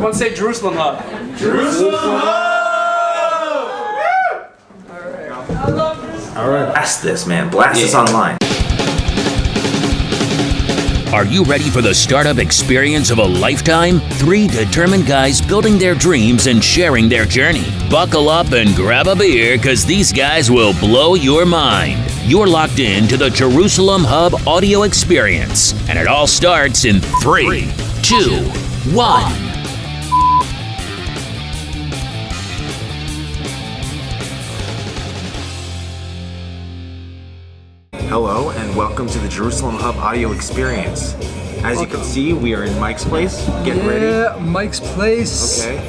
Everyone say Jerusalem Hub. Jerusalem Hub! All right. Blast this, man. Blast this online. Are you ready for the startup experience of a lifetime? 3 determined guys building their dreams and sharing their journey. Buckle up and grab a beer, because these guys will blow your mind. You're locked in to the Jerusalem Hub audio experience, and it all starts in 3, 2, 1. Hello and welcome to the Jerusalem Hub audio experience. As you can see, we are in Mike's place, getting ready. Yeah, Mike's place. Okay,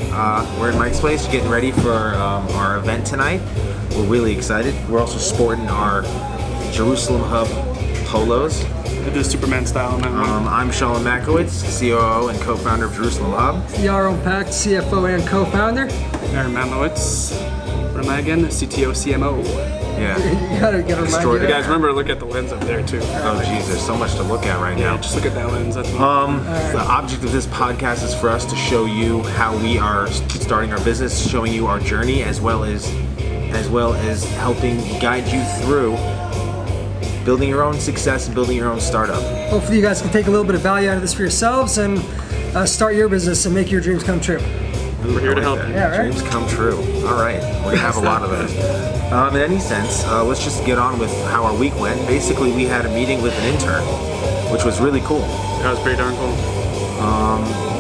we're in Mike's place, getting ready for our event tonight. We're really excited. We're also sporting our Jerusalem Hub polos. I do Superman style on that one. I'm Shalom Makowitz, COO and co-founder of Jerusalem Hub. Yehoshua Pacht, CFO and co-founder. Aaron Mamowitz. What am I again? CTO, CMO. Yeah. You gotta get a reminder. You guys remember to look at the lens up there too. Oh geez, there's so much to look at right now. Just look at that lens. That's The object of this podcast is for us to show you how we are starting our business, showing you our journey, as well as helping guide you through building your own success and building your own startup. Hopefully you guys can take a little bit of value out of this for yourselves and start your business and make your dreams come true. We're here to help you. Yeah, right? Dreams come true. All right, we're gonna have a lot of those. In any sense, let's just get on with how our week went. Basically, we had a meeting with an intern, which was really cool. That was pretty darn cool.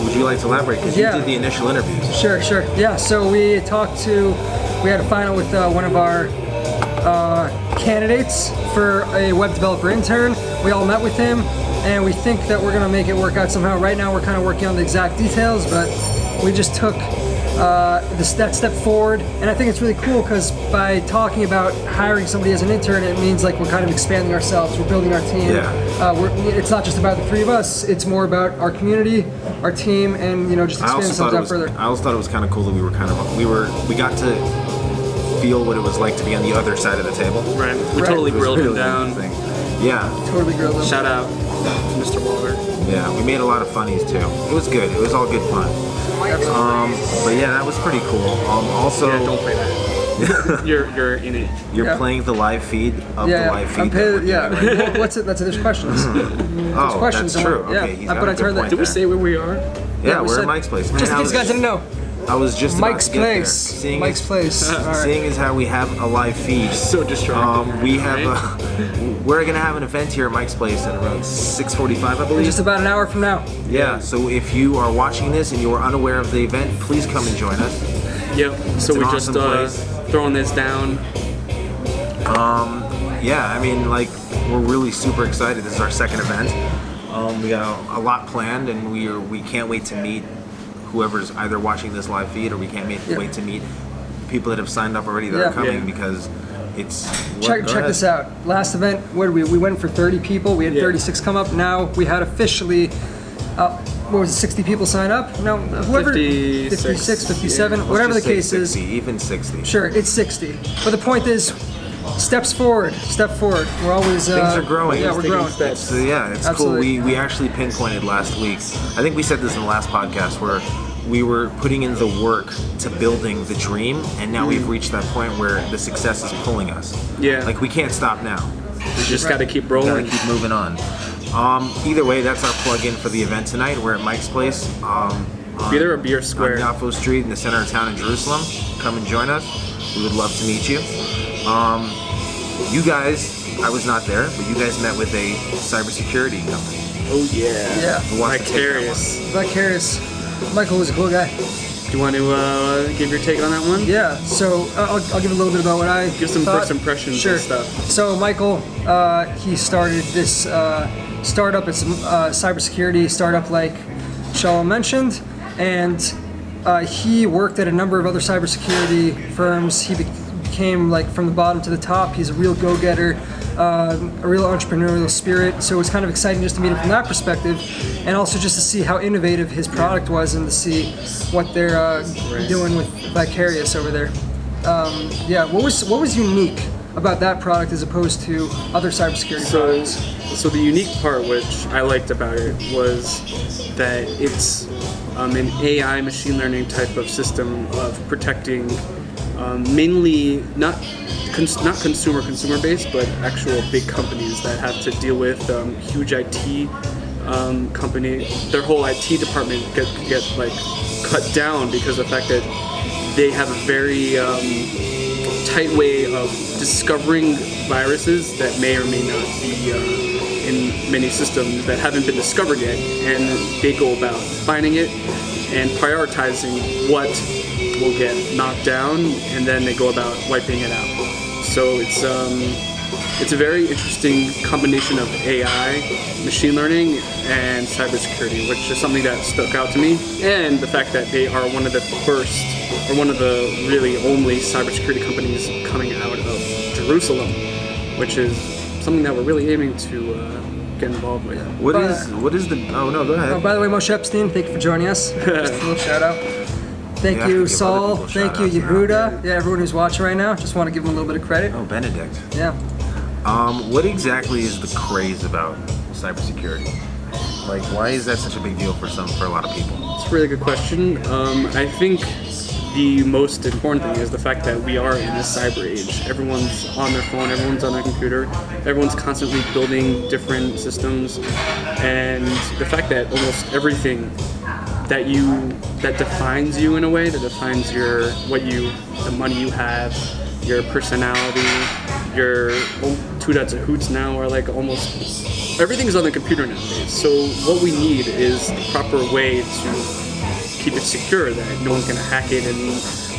Would you like to elaborate? Because you did the initial interviews. Sure. Yeah, so we had a final with one of our candidates for a web developer intern. We all met with him, and we think that we're gonna make it work out somehow. Right now, we're kind of working on the exact details, but we just took that step forward, and I think it's really cool because by talking about hiring somebody as an intern, it means like we're kind of expanding ourselves, we're building our team. It's not just about the 3 of us, it's more about our community, our team, and just expanding ourselves out further. I also thought it was kind of cool that we got to feel what it was like to be on the other side of the table. Right. We totally grilled him down. Yeah. Totally grilled him. Shout out to Mr. Waller. Yeah, we made a lot of funnies too. It was good. It was all good fun. But yeah, that was pretty cool. Also, yeah, don't play that. You're in it. You're playing the live feed of the live feed. Well, what's it? There's questions. Oh, questions. That's true. Okay, he's got but a I turned good that. Did we say where we are? Yeah, we're at Mike's place. Just in case you guys didn't know. I was just Mike's about to get place. There. Seeing Mike's place. Seeing as how we have a live feed. So distracting. We're gonna have an event here at Mike's place at around 6:45, I believe. Just about an hour from now. Yeah. So if you are watching this and you are unaware of the event, please come and join us. Yep. So we just place. throwing this down. Yeah. I mean, like, we're really super excited. This is our second event. We got a lot planned, and we can't wait to meet whoever's either watching this live feed, or we can't wait to meet people that have signed up already that are coming because it's... Check this out. Last event, we went for 30 people. We had 36 come up. Now we had officially, 60 people sign up? No, whoever... 56, 57, whatever the case 60, is. Even 60. Sure, it's 60. But the point is, step forward. We're always... Things are growing. Yeah, we're growing. It's cool. We actually pinpointed last week. I think we said this in the last podcast where we were putting in the work to building the dream, and now we've reached that point where the success is pulling us. Yeah. Like, we can't stop now. We just got to keep rolling. We got to keep moving on. Either way, that's our plug-in for the event tonight. We're at Mike's place. Be there or Beer Square. On Yafo Street in the center of town in Jerusalem. Come and join us. We would love to meet you. You guys, I was not there, but you guys met with a cybersecurity company. Oh yeah. Yeah. Who wants to take that one? Vicarious. Michael was a cool guy. Do you want to give your take on that one? Yeah, so I'll give a little bit about what I give some thought. first impressions Sure. and stuff. So Michael, he started this startup. It's a cybersecurity startup, like Shalom mentioned, and he worked at a number of other cybersecurity firms. He became like from the bottom to the top. He's a real go-getter. A real entrepreneurial spirit, so it was kind of exciting just to meet him from that perspective, and also just to see how innovative his product was and to see what they're doing with Vicarious over there. What was unique about that product as opposed to other cybersecurity products? So the unique part which I liked about it was that an AI machine learning type of system of protecting mainly not consumer based, but actual big companies that have to deal with huge IT company. Their whole IT department get like cut down because of the fact that they have a very tight way of discovering viruses that may or may not be in many systems that haven't been discovered yet, and they go about finding it and prioritizing what will get knocked down, and then they go about wiping it out. So it's a very interesting combination of AI, machine learning, and cybersecurity, which is something that stuck out to me, and the fact that they are one of the first, or one of the really only cybersecurity companies coming out of Jerusalem, which is something that we're really aiming to get involved with. What is the? Oh no, go ahead. Oh, by the way, Moshe Epstein, thank you for joining us. Just a little shout out. Thank you, Saul. Thank you, Yehuda. Yeah, everyone who's watching right now. Just want to give them a little bit of credit. Oh, Benedict. Yeah. What exactly is the craze about cybersecurity? Like, why is that such a big deal for a lot of people? It's a really good question. I think the most important thing is the fact that we are in a cyber age. Everyone's on their phone, everyone's on their computer, everyone's constantly building different systems, and the fact that almost everything that defines you in a way, that defines the money you have, your personality, your Tudats and Hoots now are like almost everything's on the computer nowadays. So what we need is the proper way to keep it secure, that no one's gonna hack it. And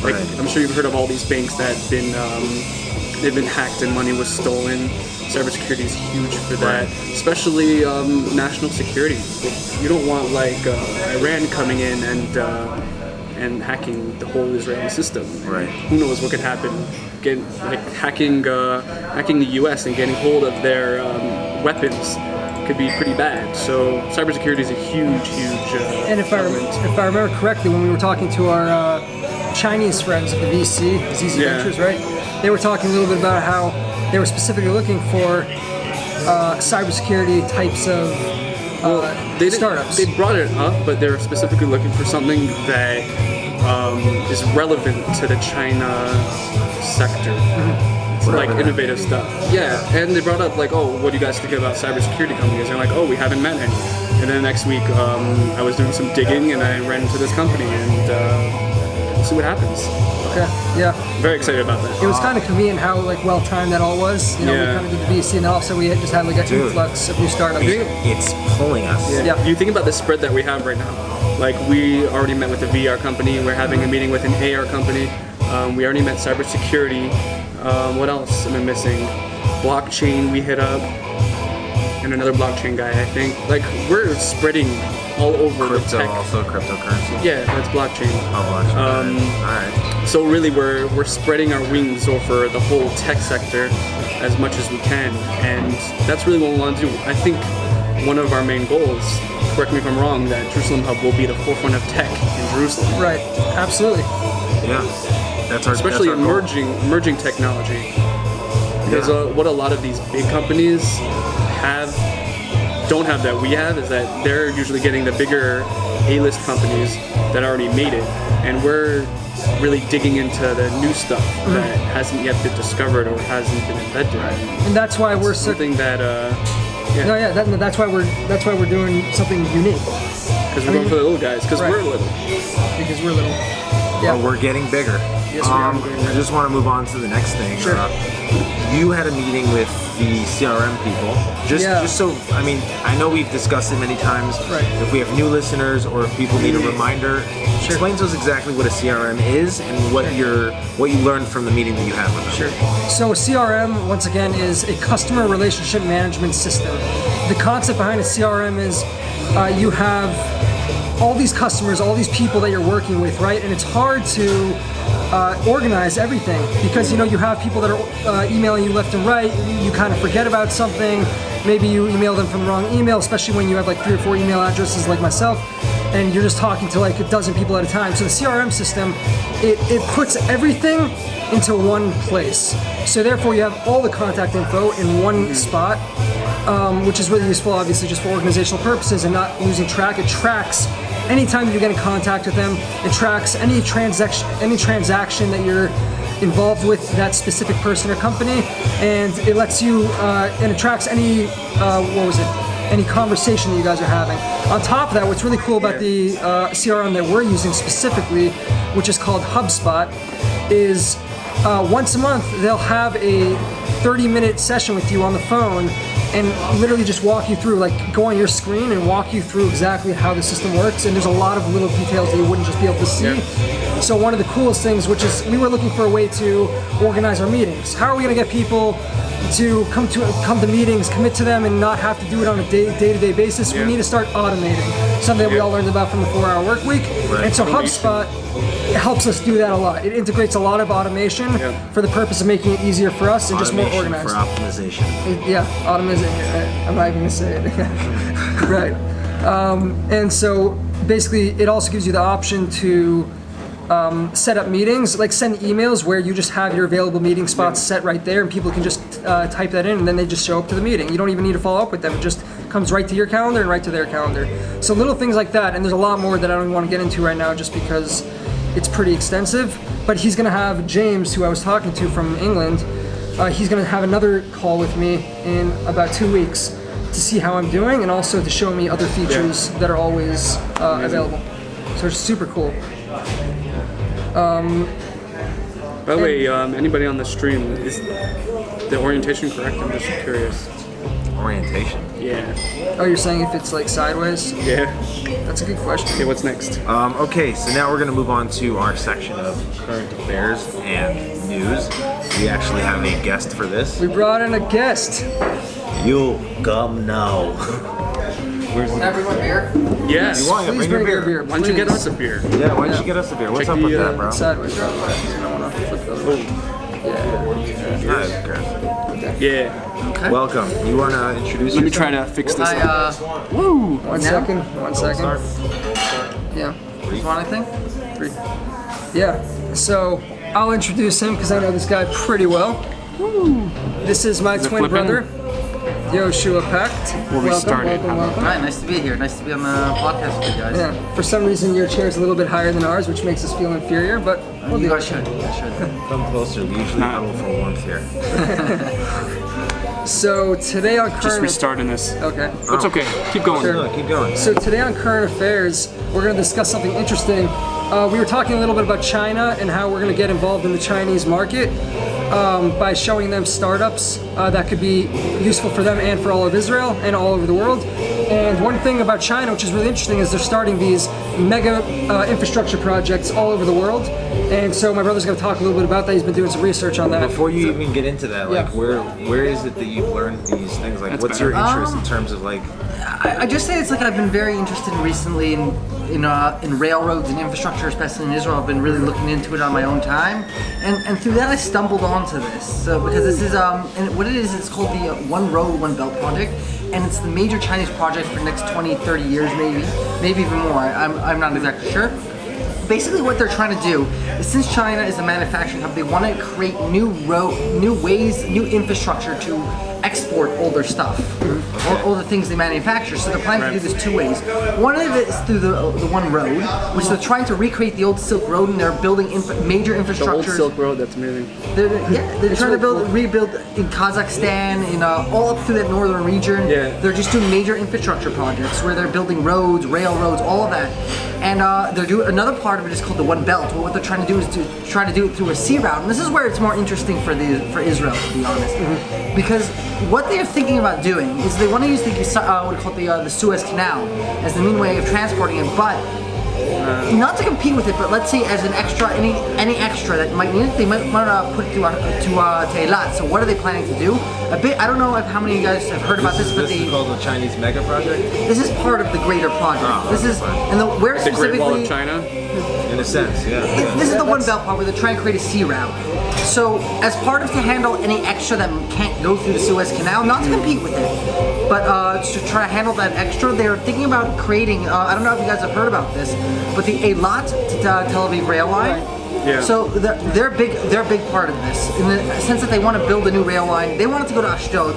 like, right. I'm sure you've heard of all these banks that they've been hacked and money was stolen. Cybersecurity is huge for that, especially national security. You don't want like Iran coming in and hacking the whole Israeli system. Right. Who knows what could happen? Hacking the U.S. and getting hold of their weapons could be pretty bad. So cybersecurity is a huge. And if I remember correctly, when we were talking to our Chinese friends at the VC, ZZ Ventures, right? They were talking a little bit about how they were specifically looking for cybersecurity types of startups. They brought it up, but they're specifically looking for something that is relevant to the China sector. It's like innovative stuff. Yeah, and they brought up like, oh, what do you guys think about cybersecurity companies? And they're like, oh, we haven't met any. And then next week, I was doing some digging and I ran into this company, and see what happens. Okay. Yeah. Very excited about that. It was kind of convenient how like well timed that all was. You know, we kind of did the VC, and also we just had like an influx of new startups. It's pulling us. Yeah. You think about the spread that we have right now. Like we already met with a VR company. We're having a meeting with an AR company. We already met cybersecurity. What else am I missing? Blockchain we hit up, and another blockchain guy. I think like we're spreading all over Crypto, the tech. Also cryptocurrency. Yeah, that's blockchain. Oh, blockchain. All right. So really, we're spreading our wings over the whole tech sector as much as we can, and that's really what we want to do. I think one of our main goals, correct me if I'm wrong, that Jerusalem Hub will be the forefront of tech in Jerusalem. Right. Absolutely. Yeah. That's our especially that's our emerging technology. Because what a lot of these big companies don't have that we have is that they're usually getting the bigger A-list companies that already made it, and we're really digging into the new stuff that hasn't yet been discovered or hasn't been invented. And that's why we're something that that's why we're doing something unique. Because we're going for the little guys. Because we're little. Because we're little. Yeah. Well, we're getting bigger. Yes, we are. I just want to move on to the next thing. Sure. You had a meeting with the CRM people. Just so, I mean, I know we've discussed it many times. Right. If we have new listeners or if people need a reminder, explain to us exactly what a CRM is and what you learned from the meeting that you had with them. Sure. So CRM, once again, is a customer relationship management system. The concept behind a CRM is you have all these customers, all these people that you're working with, right? And it's hard to organize everything because you have people that are emailing you left and right. You kind of forget about something. Maybe you email them from the wrong email, especially when you have like 3 or 4 email addresses like myself, and you're just talking to like a dozen people at a time. So the CRM system, it puts everything into one place. So therefore you have all the contact info in one spot, which is really useful, obviously, just for organizational purposes and not losing track. It tracks anytime you get in contact with them, it tracks any transaction that you're involved with that specific person or company, and it lets you and it tracks any any conversation that you guys are having. On top of that, what's really cool about the CRM that we're using specifically, which is called HubSpot, is once a month they'll have a 30-minute session with you on the phone and literally just walk you through, like go on your screen and walk you through exactly how the system works, and there's a lot of little details that you wouldn't just be able to see. Yeah. So one of the coolest things, which is we were looking for a way to organize our meetings. How are we going to get people to come to meetings, commit to them, and not have to do it on a day-to-day basis? Yeah. We need to start automating, something that we all learned about from the 4-hour work week. Right. And so HubSpot helps us do that a lot. It integrates a lot of automation for the purpose of making it easier for us and just more organized. For optimization. Automation. I'm not even gonna say it. Right. And so basically, it also gives you the option to set up meetings, like send emails where you just have your available meeting spots set right there, and people can just type that in, and then they just show up to the meeting. You don't even need to follow up with them. It just comes right to your calendar and right to their calendar. So little things like that, and there's a lot more that I don't even want to get into right now just because it's pretty extensive. But he's going to have James, who I was talking to from England, he's going to have another call with me in about 2 weeks to see how I'm doing, and also to show me other features that are always available. So it's super cool. By the way, anybody on the stream, is the orientation correct? I'm just curious. Orientation? Yeah. Oh, you're saying if it's like sideways? Yeah. That's a good question. Okay, what's next? Okay, so now we're going to move on to our section of current affairs and news. We actually have a guest for this. We brought in a guest. You come now. Where's Can I bring my beer? Yes. You want to Please bring your beer? Why don't you get us a beer? Yeah, why don't you get us a beer? What's Check up with the, that, bro? Sideways. I don't want to flip the other way. Yeah. Okay. Welcome. You want to introduce yourself? Let me try to fix this. Woo! One Now? second. Yeah. You want anything? 3. Yeah. So I'll introduce him because I know this guy pretty well. Woo! This is my twin flipping? brother, Yehoshua Pacht. We'll be started. All right, nice to be here. Nice to be on the podcast with you guys. Yeah. For some reason, your chair is a little bit higher than ours, which makes us feel inferior, but we'll You do guys it. should. You guys should. Come closer. We usually huddle for warmth here. So today on Just current restarting this. okay. It's okay. Keep going. No, keep going. So today on current affairs, we're going to discuss something interesting. We were talking a little bit about China and how we're going to get involved in the Chinese market by showing them startups that could be useful for them and for all of Israel and all over the world. And one thing about China, which is really interesting, is they're starting these mega infrastructure projects all over the world. And so my brother's going to talk a little bit about that. He's been doing some research on that. Before you even get into that, like, Yeah. where is it that you've learned these things? Like, That's what's better. your interest in terms of like? I just say it's like I've been very interested recently in railroads and infrastructure, especially in Israel. I've been really looking into it on my own time, and through that I stumbled onto this. So because this is and what it is, it's called the One Road, One Belt project, and it's the major Chinese project for the next 20, 30 years, maybe even more. I'm not exactly sure. Basically, what they're trying to do is, since China is a manufacturing company, they want to create new ways, new infrastructure to export all their stuff, all the things they manufacture. So they're planning to do this 2 ways. One of it is through the One Road, which they're trying to recreate the old Silk Road, and they're building major infrastructures. The old Silk Road, that's amazing. They're trying to rebuild in Kazakhstan, in all up through that northern region. Yeah. They're just doing major infrastructure projects where they're building roads, railroads, all of that. And they're doing another part of it is called the One Belt. What they're trying to do is to try to do it through a sea route, and this is where it's more interesting for Israel, to be honest, because what they're thinking about doing is they want to use the what we call the Suez Canal as the main way of transporting it, but not to compete with it, but let's say as an extra, any extra that might need it, they might want to put it to Eilat. So what are they planning to do? I don't know how many of you guys have heard about this, but this is called the Chinese Megaproject. this is part of the greater project. Oh, This is, and where The specifically. Great Wall of China. In a sense, yeah. This is the One Belt part where they're trying to create a sea route. So, as part of to handle any extra that can't go through the Suez Canal, not to compete with it, but to try to handle that extra, they're thinking about creating, I don't know if you guys have heard about this, but the Eilat to Tel Aviv rail line. Yeah. So they're a big part of this in the sense that they want to build a new rail line. They want it to go to Ashdod,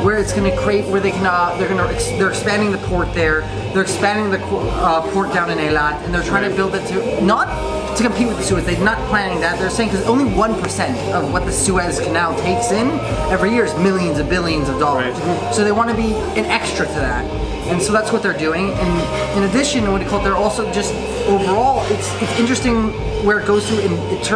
where it's going to create where they can they're expanding the port there. They're expanding the port down in Eilat, and they're trying to build it to not to compete with the Suez. They're not planning that. They're saying because only 1% of what the Suez Canal takes in every year is millions of billions of dollars. Right. So they want to be an extra to that. And so that's what they're doing. And in addition, what do you call it? They're also just overall, it's interesting where it goes to. And it's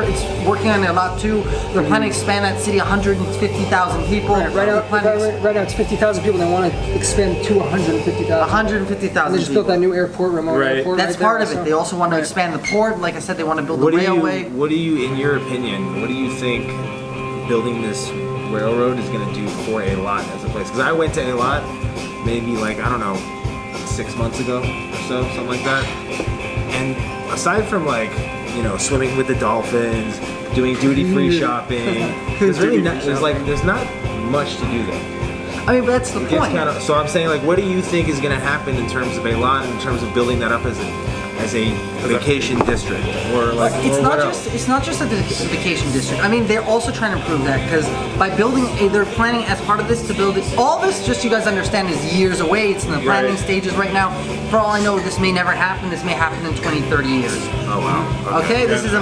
working on it a lot too. They're planning to expand that city 150,000 people. Right now it's 50,000 people. They want to expand to 150,000. 150,000. They just built that new airport, remote Right. airport. That's right part there, of it. so- They also want to expand the port. Like I said, they want to build the railway. What do you, in your opinion, what do you think building this railroad is going to do for Eilat as a place? Because I went to Eilat maybe like, I don't know, 6 months ago or so, something like that. And aside from like, you know, swimming with the dolphins, doing duty-free shopping, there's not much to do there. I mean, but that's the It gets point. kind of, so I'm saying, like, what do you think is going to happen in terms of Eilat, in terms of building that up as a vacation district, or like It's or not what just else? it's not just a vacation district. I mean, they're also trying to improve that because by building, they're planning as part of this to build it. All this, just so you guys understand, is years away. It's in the planning stages right now. For all I know, this may never happen. This may happen in 20, 30 years. Oh wow. Okay, this is a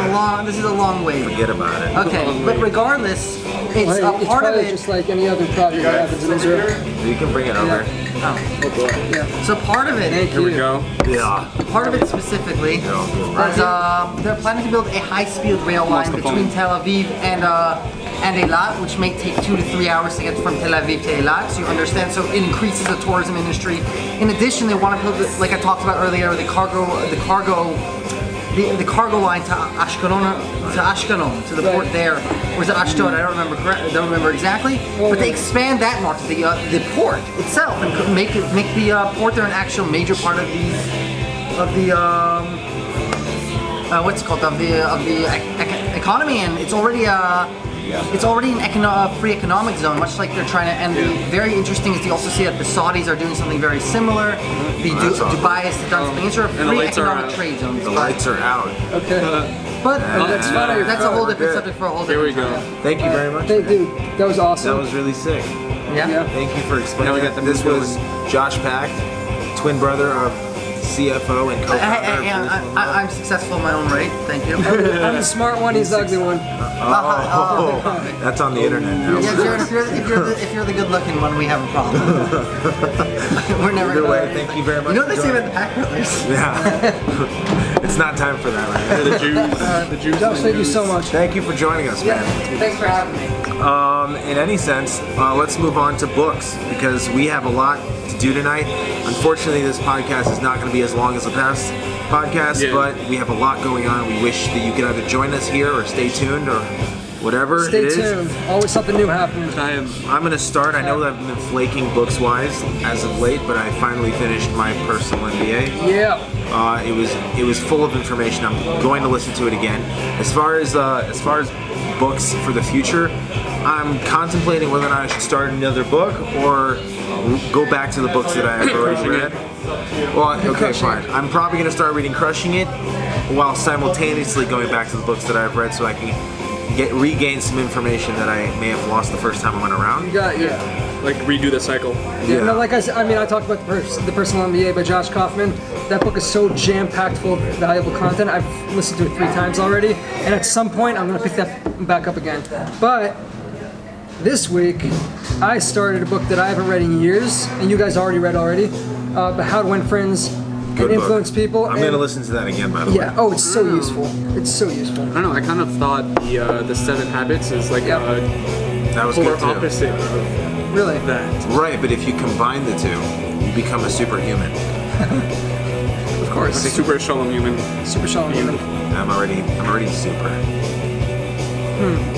long way. Forget about it. Okay, but regardless, it's a It's part of probably it. just like any other project that happens in Israel. You can bring it over. Oh. Yeah. So part of it. Thank Here we you. go. Yeah. Part of it specifically is they're planning to build a high-speed rail line between Tel Aviv and Eilat, which may take 2 to 3 hours to get from Tel Aviv to Eilat. So you understand. So it increases the tourism industry. In addition, they want to build, like I talked about earlier, the cargo line to Ashkelon, to the port there. Or is it Ashdod? I don't remember exactly. But they expand that north, the port itself, and make the port there an actual major part of the what's it called, of the economy, and it's already an free economic zone, much like they're trying to. And very interesting is you also see that the Saudis are doing something very similar. That's awesome. Dubai has done something. It's a the free lights are economic out. trade zone. The lights are out. Okay. But that's fine. that's a whole different Good. subject for a whole Here we different go. time. Thank you very much. Thank you. That was awesome. That was really sick. Yeah. Thank you for explaining. Now we that. got the This movie was Josh Pacht, twin brother of CFO and co-founder. I'm successful in my own right. Thank you. I'm the smart one. He's the ugly one. Oh, that's on the internet now. Yeah, if you're the good-looking one, we have a problem. We're never Either gonna. way, thank you very much. You know what they for say joining. about the Pack Brothers? Yeah. It's not time for that right now. The Jews. The Jews. Josh, thank you so much. Thank you for joining us, man. Thanks for having me. In any sense, let's move on to books because we have a lot to do tonight. Unfortunately, this podcast is not going to be as long as the past podcast, but we have a lot going on. We wish that you could either join us here or stay tuned or whatever Stay it is. tuned. Always something new happening. I'm going to start. I know that I've been flaking books-wise as of late, but I finally finished my personal MBA. Yeah. It was full of information. I'm going to listen to it again. As far as books for the future, I'm contemplating whether or not I should start another book or go back to the books that I have already read. Well, okay, fine. I'm probably going to start reading Crushing It while simultaneously going back to the books that I've read so I can regain some information that I may have lost the first time I went around. You got Like redo the cycle. Yeah. No, like I said, I talked about the Personal MBA by Josh Kaufman. That book is so jam-packed full of valuable content. I've listened to it 3 times already, and at some point I'm gonna pick that back up again. But this week, I started a book that I haven't read in years, and you guys already read but How to Win Friends Good and book. Influence People. I'm going to listen to that again, by the way. Yeah. Oh, it's so useful. It's so useful. I don't know. I kind of thought the 7 Habits is like Yep. That was polar good too. opposite of Really. that. Right, but if you combine the two, you become a superhuman. Of course. Super shalom human. Super Shalom. I'm already super.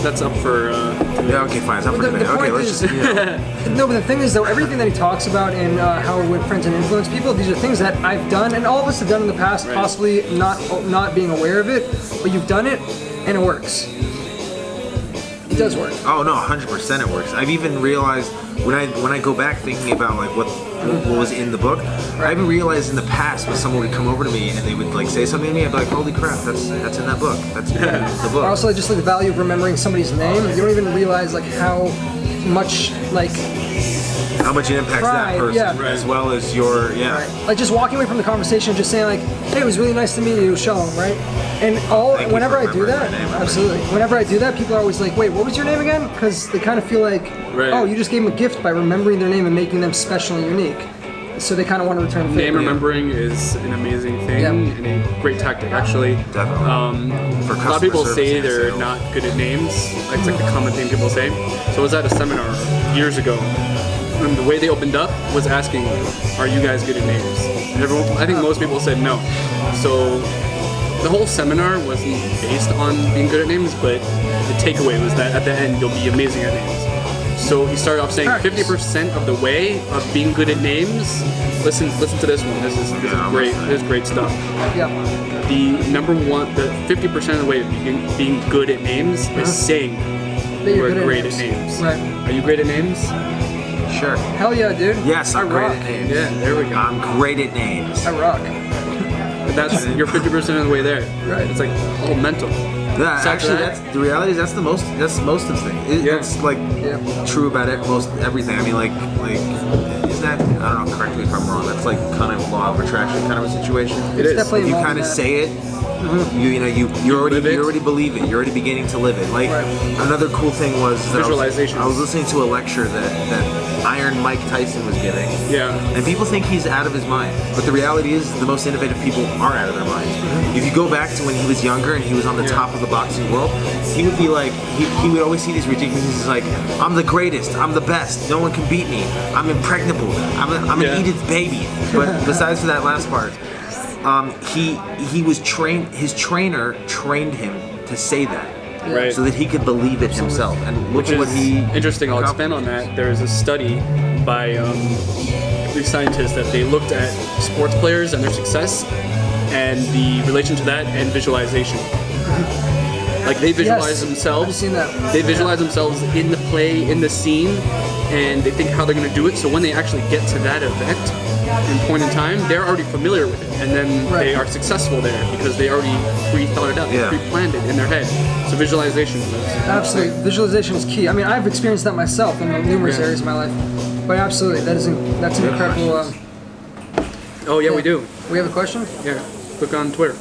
That's up for. Yeah, okay, fine. It's not for The debate. Okay, point let's is- just. No, but the thing is, though, everything that he talks about in How to Win Friends and Influence People, these are things that I've done, and all of us have done in the past, Right. possibly not being aware of it, but you've done it, and it works. It does work. Oh no, 100% it works. I've even realized when I go back thinking about like what what was in the book. I even realized in the past when someone would come over to me and they would like say something to me, I'd be like, holy crap, that's in that book. That's in the book. Also, just like the value of remembering somebody's name. You don't even realize like how much like how much it impacts pride, that person yeah. as well as your like just walking away from the conversation, just saying like, "Hey, it was really nice to meet you, Shalom," right? And Thank you whenever for I do that, remembering my name. absolutely. Whenever I do that, people are always like, "Wait, what was your name again?" Because they kind of feel like, Right. "Oh, you just gave them a gift by remembering their name and making them special and unique." So they kind of want to return the Name favor. remembering is an amazing thing Yeah. and a great tactic, actually. Definitely. For A lot of customer people service say and they're sales. not good at names. It's like the common thing people say. So I was at a seminar years ago, and the way they opened up was asking, "Are you guys good at names?" And everyone, I think most people said no. So the whole seminar wasn't based on being good at names, but the takeaway was that at the end you'll be amazing at names. So he started off saying Practice. 50% of the way of being good at names. Listen to this one. This is great. This is great stuff. Yeah. The number one, the 50% of the way of being good at names is saying That you're good at great names. at names. Right. Are you great at names? Sure. Hell yeah, dude. Yes, I'm I great rock. at names. Yeah, there we go. I'm great at names. I rock. But that's you're 50% of the way there. Right. It's like all mental. Yeah, Aside actually, from that- that's the reality. Is that's most of the thing. Yeah. It's like Yeah. true about it. Most everything. I mean, like isn't that? I don't know. Correct me if I'm wrong. That's like kind of law of attraction kind of a situation. It is. definitely If you involved kind in of that. say it, you live it. already believe it. You're already beginning to live it. Like Right. another cool thing was that Visualization. I was listening to a lecture that Iron Mike Tyson was giving. Yeah. And people think he's out of his mind. But the reality is the most innovative people are out of their minds. If you go back to when he was younger and he was on the top of the boxing world, he would be like, he would always see these ridiculous, he's like, I'm the greatest, I'm the best, no one can beat me, I'm impregnable, I'm Yeah. an Edith baby. But besides for that last part, he was trained, his trainer trained him to say that. Right. So that he could believe it himself. And look Which at what is he interesting. I'll expand on that. There is a study by these scientists that they looked at sports players and their success and the relation to that and visualization. Like they visualize Yes, themselves. I've seen that. They visualize themselves in the play, in the scene, and they think how they're going to do it. So when they actually get to that event and point in time, they're already familiar with it, and then Right. they are successful there because they already pre-thought it out, Yeah. pre-planned it in their head. So visualization is Absolutely, visualization is key. I mean, I've experienced that myself in numerous Yeah. areas of my life. But absolutely, that's an incredible. Oh yeah, we do. We have a question? Yeah, click on Twitter.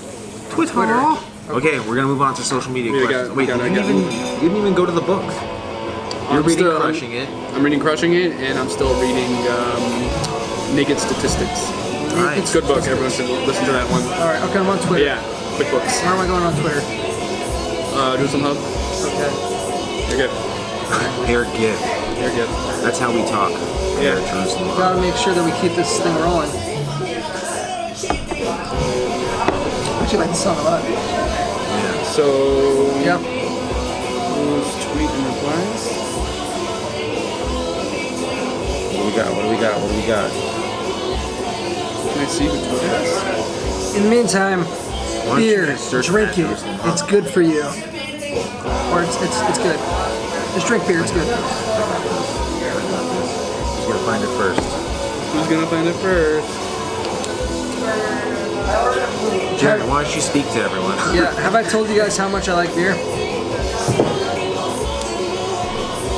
Twitter. Okay, we're gonna move on to social media We questions. got- Wait, we got- you didn't even go to the book. You're I'm reading still- Crushing It. I'm reading Crushing It, and I'm still reading Naked Statistics. All right. It's a good book. Everyone should listen to that one. All right, okay, I'm on Twitter. Yeah, quick books. Where am I going on Twitter? Jerusalem Hub. Okay. You're good. Hair gift. You're good. That's how we talk. Yeah. Hair Jerusalem. Gotta make sure that we keep this thing rolling. I actually like the song a lot. Yeah. So, Yeah. who's tweet and replies? What do we got? Can I see who Twitter is? In the meantime, don't you beer, just search drink Matt it. Jerusalem Hub? It's good for you. Or it's good. Just drink beer. It's good. Who's gonna find it first? Who's gonna find it first? Jared, why don't you speak to everyone? Yeah. Have I told you guys how much I like beer?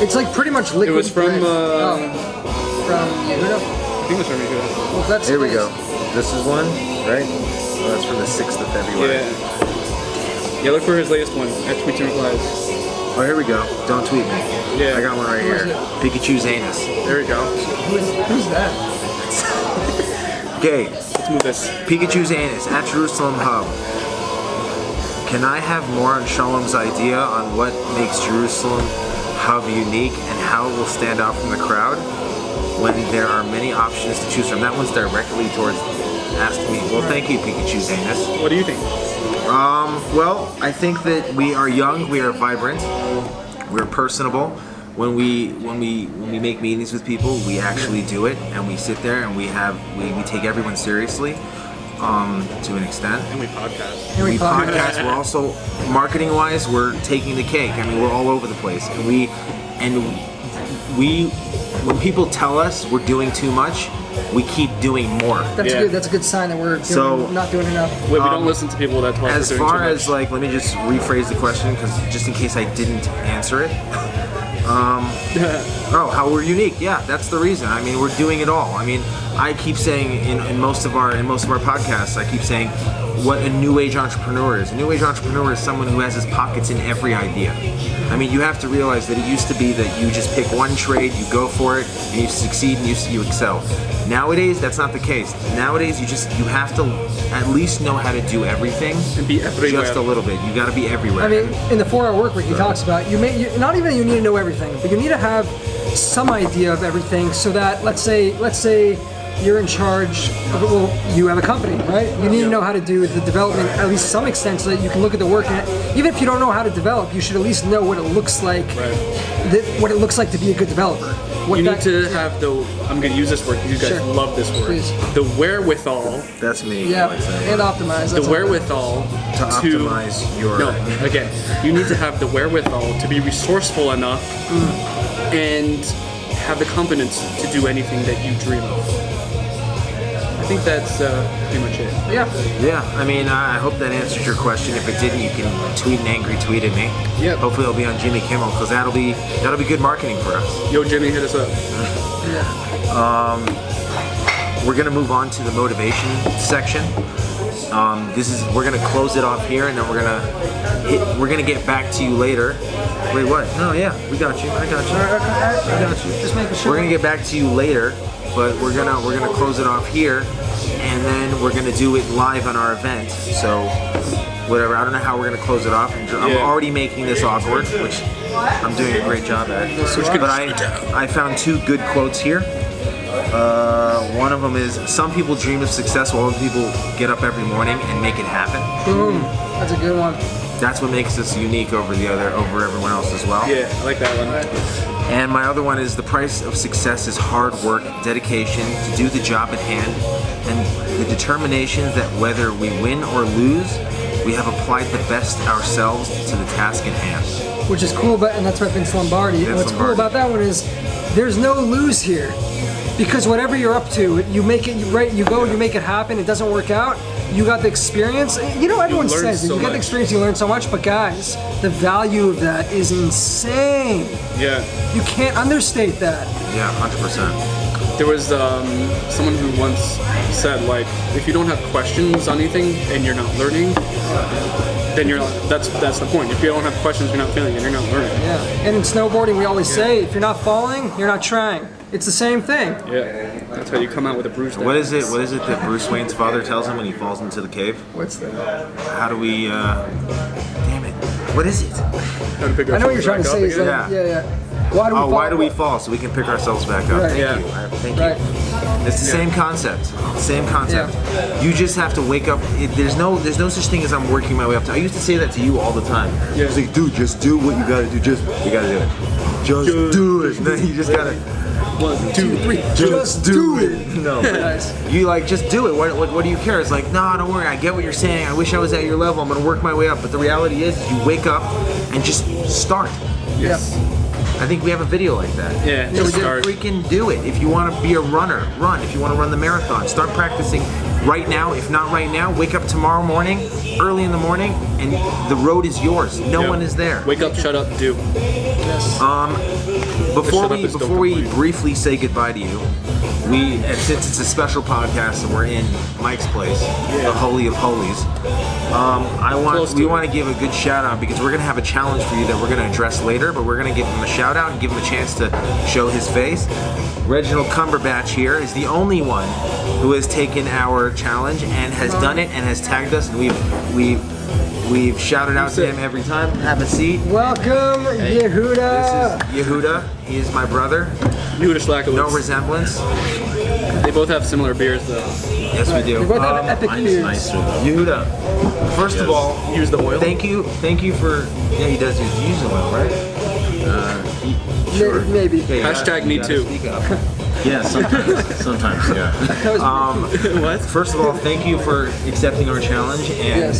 It's like pretty much liquid. It was from, bread. From Yehuda. I think it's from you. Well, if that's Here the we go. case- This is one, right? Oh, that's from the 6th of February. Yeah. Yeah, look for his latest one at Tweets and Replies. Oh, here we go. Don't tweet me. Yeah. I got one right Who is here. it? Pikachu's anus. There we go. Who's that? Okay. Let's move this. Pikachu's anus at Jerusalem Hub. Can I have more on Shalom's idea on what makes Jerusalem Hub unique and how it will stand out from the crowd when there are many options to choose from? That one's directly towards asking me. Well, thank you, Pikachu's anus. What do you think? Well, I think that we are young, we are vibrant, we're personable. When we make meetings with people, we actually do it, and we sit there and we take everyone seriously, to an extent. And we podcast. Here We podcast. We're also marketing-wise, we're taking the cake. I mean, we're all over the place, and we when people tell us we're doing too much, we keep doing more. That's good. That's a good sign that we're not doing enough. We don't listen to people that talk As doing too far much. as like, let me just rephrase the question because just in case I didn't answer it. How we're unique? Yeah, that's the reason. I mean, we're doing it all. I mean, I keep saying in most of our podcasts, I keep saying what a new age entrepreneur is. A new age entrepreneur is someone who has his pockets in every idea. I mean, you have to realize that it used to be that you just pick one trade, you go for it, and you succeed and you excel. Nowadays, that's not the case. Nowadays, you have to at least know how to do everything. And be everywhere. Just a little bit. You got to be everywhere. I mean, in the 4-hour work week, he talks about not even you need to know everything, but you need to have some idea of everything so that let's say you're in charge of it. Well, you have a company, right? You need to know how to do the development at least to some extent so that you can look at the work. And even if you don't know how to develop, you should at least know what it looks like. What it looks like to be a good developer. You need to have I'm going to use this word because you guys love this word. Please. The wherewithal. That's me. Yeah, and optimize. The wherewithal to optimize your. No, again, you need to have the wherewithal to be resourceful enough and have the confidence to do anything that you dream of. I think that's pretty much it. Yeah, I mean, I hope that answers your question. If it didn't, you can tweet an angry tweet at me. Yep. Hopefully it'll be on Jimmy Kimmel because that'll be good marketing for us. Yo, Jimmy, hit us up. We're gonna move on to the motivation section. We're gonna close it off here, and then we're gonna get back to you later. Wait, what? No, yeah, we got you. I got you. Just making sure. We're gonna get back to you later, but we're gonna close it off here, and then we're gonna do it live on our event. So whatever. I don't know how we're gonna close it off. I'm already making this awkward, which I'm doing a great job at. But I found 2 good quotes here. One of them is, some people dream of success while other people get up every morning and make it happen. Boom. That's a good one. That's what makes us unique over everyone else as well. Yeah, I like that one. And my other one is, the price of success is hard work, dedication to do the job at hand, and the determination that whether we win or lose, we have applied the best ourselves to the task at hand. Which is cool, and that's by Vince Lombardi. And what's cool about that one is there's no lose here. Because whatever you're up to, you make it right. You go, you make it happen. It doesn't work out. You got the experience. You know, everyone says it. You get the experience, you learn so much. But guys, the value of that is insane. Yeah. You can't understate that. Yeah, 100%. There was someone who once said, like, if you don't have questions on anything and you're not learning, then you're not, that's the point. If you don't have questions, you're not feeling it, you're not learning. Yeah. And in snowboarding, we always say, if you're not falling, you're not trying. It's the same thing. Yeah. That's how you come out with a bruise. What is it that Bruce Wayne's father tells him when he falls into the cave? What's that? How do we, damn it. What is it? How to pick I know what you're trying to say. ourselves Is back up like, again? yeah. Why do we fall? So we can pick ourselves back up. Right. Thank Yeah. you. Thank you. Right. It's the same concept. Same concept. You just have to wake up. There's no such thing as I'm working my way up to. I used to say that to you all the time. Yeah. I was like, dude, just do what you gotta do. You gotta do it. Just do it. And then you just gotta. 1, 2, 3. Just do it. No. Nice. You just do it. What do you care? It's like, nah, don't worry. I get what you're saying. I wish I was at your level. I'm gonna work my way up. But the reality is you wake up and just start. Yes. I think we have a video like that. Yeah, Just just start. freaking do it. If you want to be a runner, run. If you want to run the marathon, start practicing right now. If not right now, wake up tomorrow morning, early in the morning, and the road is yours. No one is there. Wake up, shut up, do. Yes. Before we briefly say goodbye to you, since it's a special podcast and we're in Mike's place, the Holy of Holies, we want to give a good shout out because we're going to have a challenge for you that we're going to address later, but we're going to give him a shout out and give him a chance to show his face. Reginald Cumberbatch here is the only one who has taken our challenge and has done it and has tagged us, and we've shouted out to him every time. Have a seat. Welcome, Yehuda. This is Yehuda. He is my brother. Yehuda Schlakowitz. No resemblance. They both have similar beers, though. Yes, we do. They both have epic beards. Nicer though. Yehuda, first of all, Use the oil. thank you for. Yeah, he does use oil, right? Sure. Maybe. Okay, Hashtag me too. Speak up. Yeah, sometimes, yeah. What? First of all, thank you for accepting our challenge and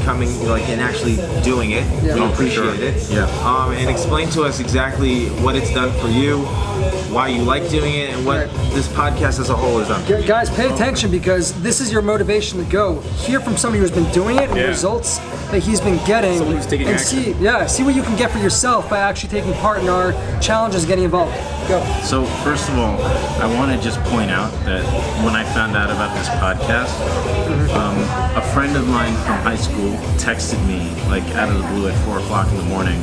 coming and actually doing it. Yeah. We Oh, for appreciate sure. it. Yeah. And explain to us exactly what it's done for you, why you like doing it, and what this podcast as a whole has done. Guys, pay attention because this is your motivation to go. Hear from somebody who's been doing it and the Yeah. results that he's been getting. Someone who's taking and action. see what you can get for yourself by actually taking part in our challenges, getting involved. Go. So first of all, I want to just point out that when I found out about this podcast, a friend of mine from high school texted me out of the blue at 4 o'clock in the morning.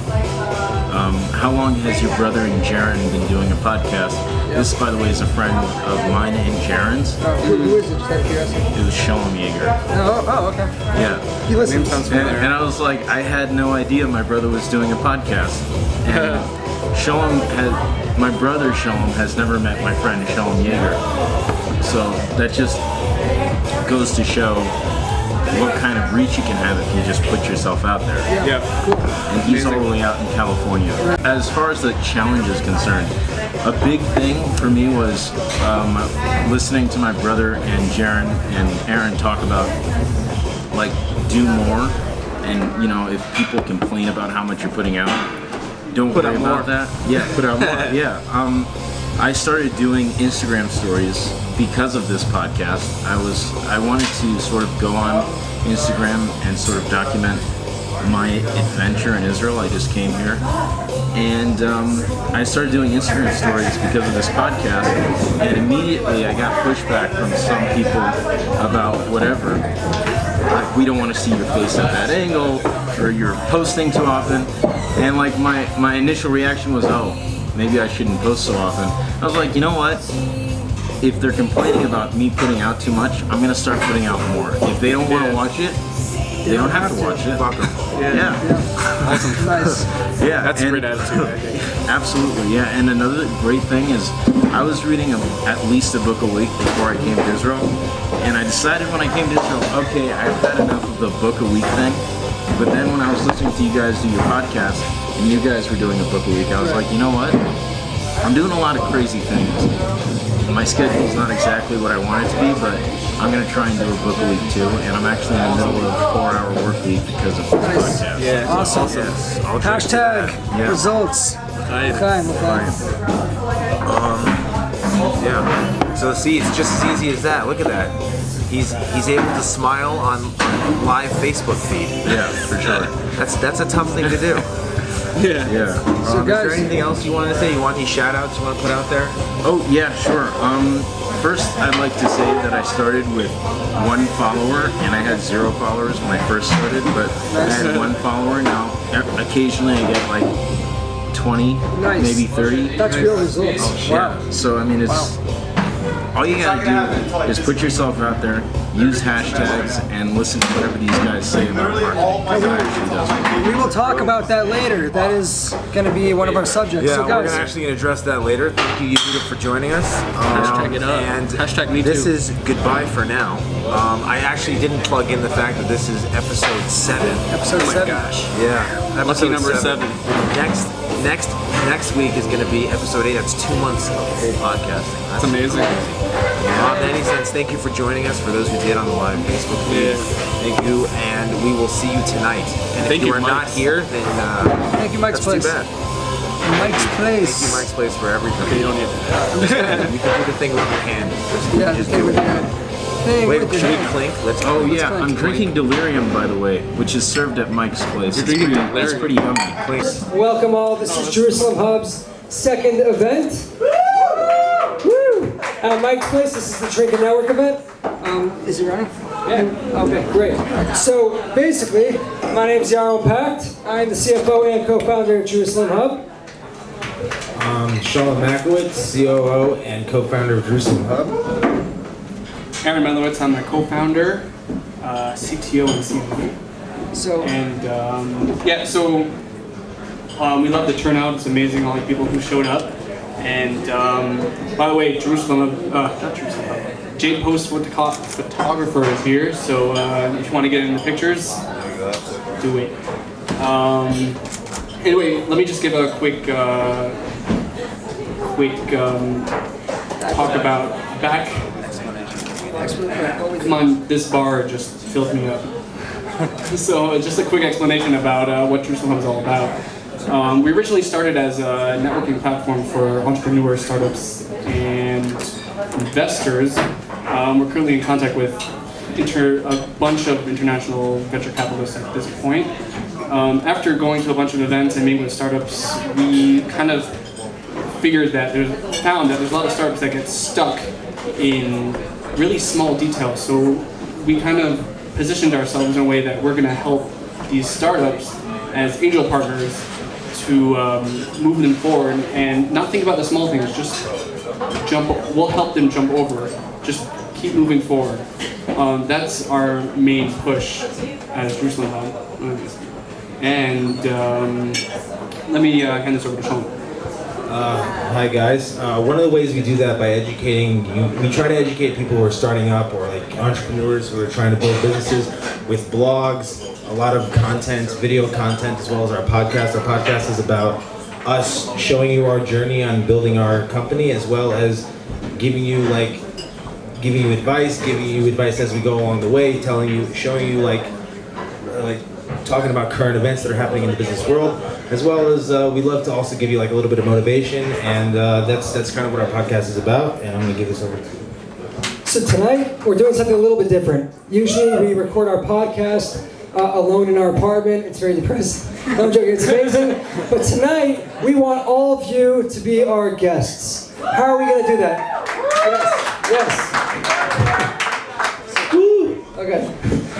How long has your brother and Jaron been doing a podcast? This, by the way, is a friend of mine and Jaron's. Who is it? Just out of curiosity. It was Shalom Yeager. Oh, okay. Yeah. He listens. Sounds And, familiar. and I was like, I had no idea my brother was doing a podcast. And my brother Shalom has never met my friend Shalom Yeager. So that just goes to show what kind of reach you can have if you just put yourself out there. Yeah. And he's all the way out in California. As far as the challenge is concerned, a big thing for me was listening to my brother and Jaron and Aaron talk about do more, and if people complain about how much you're putting out, don't worry about that. Yeah, put out more. Yeah. I started doing Instagram stories because of this podcast. I wanted to sort of go on Instagram and sort of document my adventure in Israel. I just came here, and I started doing Instagram stories because of this podcast, and immediately I got pushback from some people about whatever. We don't want to see your face at that angle, or you're posting too often. And my initial reaction was, oh, maybe I shouldn't post so often. I was like, you know what? If they're complaining about me putting out too much, I'm gonna start putting out more. If they don't want to watch it, they don't have to watch it. Fuck 'em. Yeah. Nice. Yeah. That's a and- great attitude, I think. Absolutely, yeah. And another great thing is I was reading at least a book a week before I came to Israel. And I decided when I came to Israel, okay, I've had enough of the book a week thing. But then when I was listening to you guys do your podcast and you guys were doing a book a week, I was like, you know what? I'm doing a lot of crazy things. My schedule's not exactly what I want it to be, but I'm going to try and do a book a week too. And I'm actually in the middle of a 4-hour work week because of this podcast. Yeah. Awesome. Yes, I'll try to do Hashtag that. Yeah. results. Fine. Okay. Yeah. So see, it's just as easy as that. Look at that. He's able to smile on live Facebook feed. Yeah, for sure. That's a tough thing to do. Yeah. Yeah. So Is there guys, anything else you wanted to say? You want any shout outs you want to put out there? Oh, yeah, sure. First, I'd like to say that I started with 1 follower, and I had 0 followers when I first started, but I had 1 follower. Now, occasionally I get 20, Nice. maybe 30. that's real results. Wow. Yeah. So, I mean, it's all you gotta do is put yourself out there, use hashtags, and listen to whatever these guys say about marketing. It actually does work. We will talk about that later. That is going to be one of our subjects. Yeah, so we're guys, actually going to address that later. Thank you, Yehuda, for joining us. Hashtag it up. And Hashtag me this too. is goodbye for now. I actually didn't plug in the fact that this is episode 7. episode Oh my 7. gosh. Yeah, Lucky episode number 7. Next week is going to be episode 8. That's 2 months of full podcasting. That's amazing. In any sense, thank you for joining us. For those who did on the live Facebook feed, thank you, and we will see you tonight. And Thank if you you, are not Mike's. here, then Thank you, Mike's that's Place. too bad. Mike's Place. Thank you, Mike's Place, for everything. You don't need to. You can do the thing with your hand. Yeah, Just thing do with it. your thing Wait, with your should we hand. clink? Let's Oh clink. yeah, clink, I'm clink. drinking delirium, by the way, which is served at Mike's Place. You're It's drinking pretty, delirium. it's pretty yummy. Clink. Welcome all. This is Jerusalem Hub's second event. Woo! At Mike's Place, this is the Trinket Network event. Is it running? Yeah. Okay, great. So basically, my name is Yehoshua Pacht. I'm the CFO and co-founder of Jerusalem Hub. Sean Makowitz, COO and co-founder of Jerusalem Hub. Aaron Melowitz, I'm the co-founder, CTO and CMO. So And we love the turnout. It's amazing, all the people who showed up. And by the way, not Jerusalem, Jake Post photographer is here. So if you want to get in the pictures, do it. Anyway, let me just give a quick talk talk about back. Come on, this bar just fills me up. So just a quick explanation about what Jerusalem Hub is all about. We originally started as a networking platform for entrepreneurs, startups, and investors. We're currently in contact with a bunch of international venture capitalists at this point. After going to a bunch of events and meeting with startups, we kind of found that there's a lot of startups that get stuck in really small details. So we kind of positioned ourselves in a way that we're going to help these startups as angel partners to move them forward and not think about the small things, just we'll help them jump over, just keep moving forward. That's our main push as Jerusalem Hub. And let me hand this over to Sean. Hi guys. One of the ways we do that by educating we try to educate people who are starting up or like entrepreneurs who are trying to build businesses with blogs, a lot of content, video content, as well as our podcast. Our podcast is about us showing you our journey on building our company, as well as giving you advice as we go along the way, showing you talking about current events that are happening in the business world, as well as we love to also give you like a little bit of motivation, and that's kind of what our podcast is about. And I'm going to give this over to you. So tonight we're doing something a little bit different. Usually we record our podcast alone in our apartment. It's very depressing. No, I'm joking, it's amazing. But tonight we want all of you to be our guests. How are we going to do that? Yes. Okay.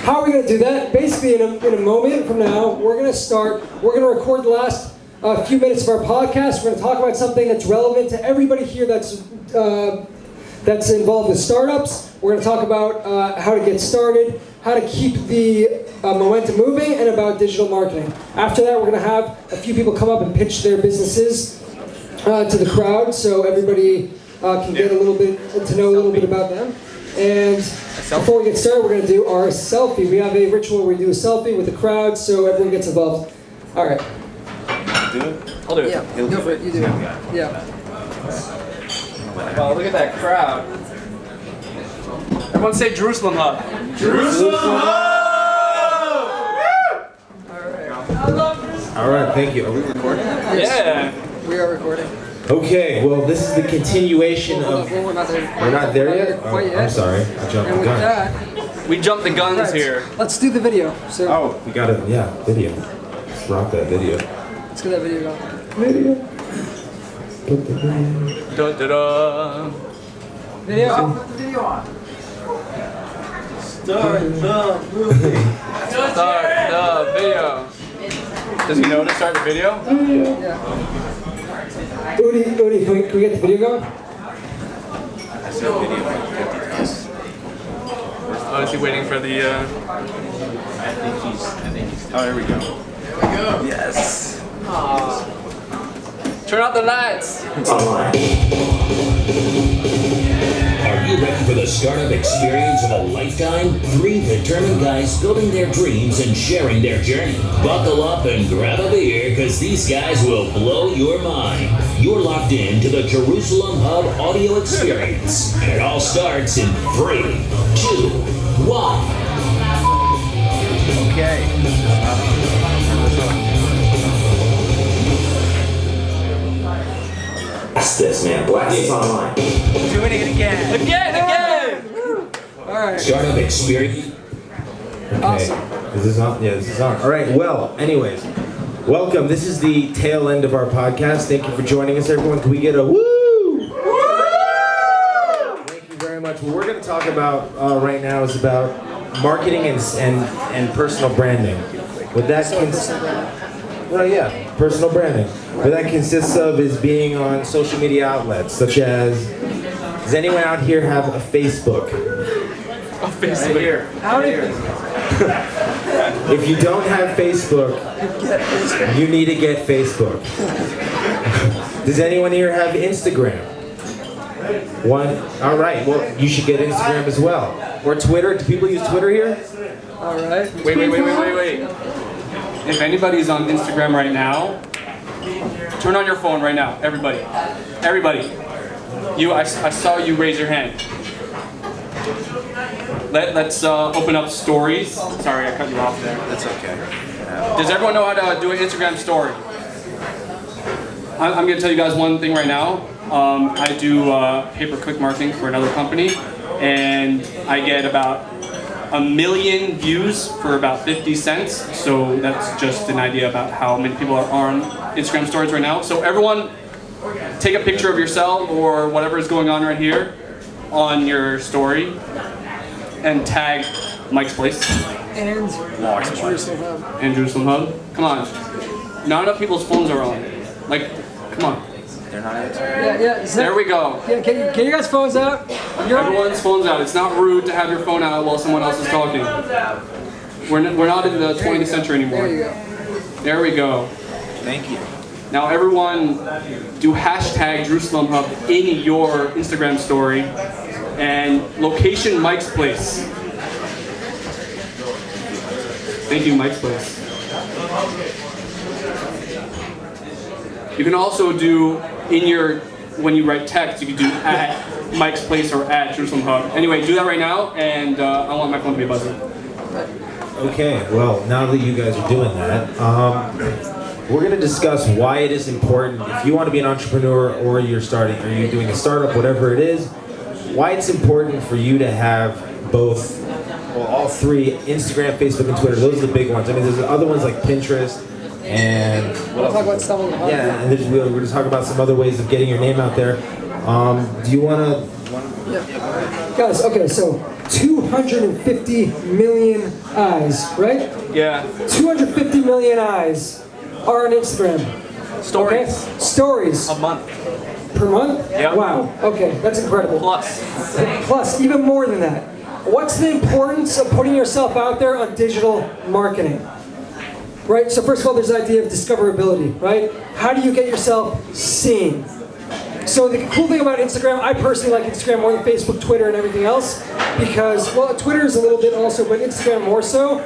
How are we going to do that? Basically, in a moment from now, we're going to record the last few minutes of our podcast. We're going to talk about something that's relevant to everybody here that's involved with startups. We're going to talk about how to get started, how to keep the momentum moving, and about digital marketing. After that, we're going to have a few people come up and pitch their businesses to the crowd, so everybody can get to know a little bit about them. And before we get started, we're going to do our selfie. We have a ritual where we do a selfie with the crowd, so everyone gets involved. All right. Do it? I'll do it. Yeah, go for it. You do it. Yeah. Wow, look at that crowd. Everyone say Jerusalem Hub. Jerusalem All right, thank you. Are we recording? Yeah. We are recording. Okay, well, this is the continuation of. We're not there. We're not there yet? Quite yet. I'm sorry. I jumped And the with gun. that, We jumped the guns right, here. let's do the video. So Oh, we got it. Yeah, video. Let's rock that video. let's get that video going. Video. Put the video. Da da da. Video. Put the video on. Start the video. Does he know to start the video? Yeah. Udi, can we get the video going? I said video like 50 times. Oh, is he waiting for the? I think he's. Oh, here we go. Yes. Turn out the lights. Are you ready for the startup experience of a lifetime? 3 determined guys building their dreams and sharing their journey. Buckle up and grab a beer, because these guys will blow your mind. You're locked in to the Jerusalem Hub audio experience. And it all starts in 3, 2, 1. Okay. Blast this, man. Blast this online. Doing it again. Again. All right. Startup experience. Okay. Awesome. Is this on? Yeah, this is on. All right. Well, anyways, welcome. This is the tail end of our podcast. Thank you for joining us, everyone. Can we get a woo? Woo! Thank you very much. What we're going to talk about right now is about marketing and personal branding. What that well, yeah, personal branding. What that consists of is being on social media outlets, such as. Does anyone out here have a Facebook? A Facebook. Right here. How many? If you don't have Facebook, you need to get Facebook. Does anyone here have Instagram? One. All right. Well, you should get Instagram as well. Or Twitter. Do people use Twitter here? All right. Wait. If anybody's on Instagram right now, turn on your phone right now. Everybody. I saw you raise your hand. Let's open up stories. Sorry, I cut you off there. That's okay. Does everyone know how to do an Instagram story? I'm going to tell you guys one thing right now. I do pay-per-click marketing for another company, and I get about 1 million views for about 50 cents. So that's just an idea about how many people are on Instagram stories right now. So everyone, take a picture of yourself or whatever is going on right here on your story, and tag Mike's Place And Jerusalem Hub. and Jerusalem Hub. Come on, not enough people's phones are on. Like, come on. They're not answering. Yeah. There we go. Yeah, get your guys' phones out. Everyone's phone's out. It's not rude to have your phone out while someone else is talking. We're not in the 20th century anymore. There you go. There we go. Thank you. Now everyone do hashtag Jerusalem Hub in your Instagram story and location Mike's Place. Thank you, Mike's Place. You can also do when you write text, you can do at Mike's Place or at Jerusalem Hub. Anyway, do that right now, and I want my phone to be buzzing. Okay, well, now that you guys are doing that, we're going to discuss why it is important, if you want to be an entrepreneur or you're doing a startup, whatever it is, why it's important for you to have both, well, all three, Instagram, Facebook, and Twitter. Those are the big ones. I mean, there's other ones like Pinterest, and We'll talk about Stumble Upon. yeah, and we're going to talk about some other ways of getting your name out there. Do you want to... Guys, okay, so 250 million eyes, right? Yeah. 250 million eyes are on Instagram. Stories. Okay? Stories. A month. Per month? Yeah. Wow. Okay, that's incredible. Plus, even more than that. What's the importance of putting yourself out there on digital marketing? Right? So first of all, there's the idea of discoverability, right? How do you get yourself seen? So the cool thing about Instagram, I personally like Instagram more than Facebook, Twitter, and everything else because, well, Twitter is a little bit also, but Instagram more so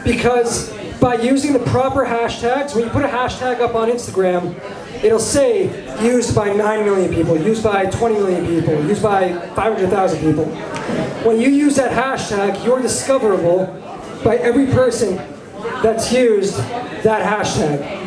because by using the proper hashtags, when you put a hashtag up on Instagram, it'll say used by 9 million people, used by 20 million people, used by 500,000 people. When you use that hashtag, you're discoverable by every person that's used that hashtag.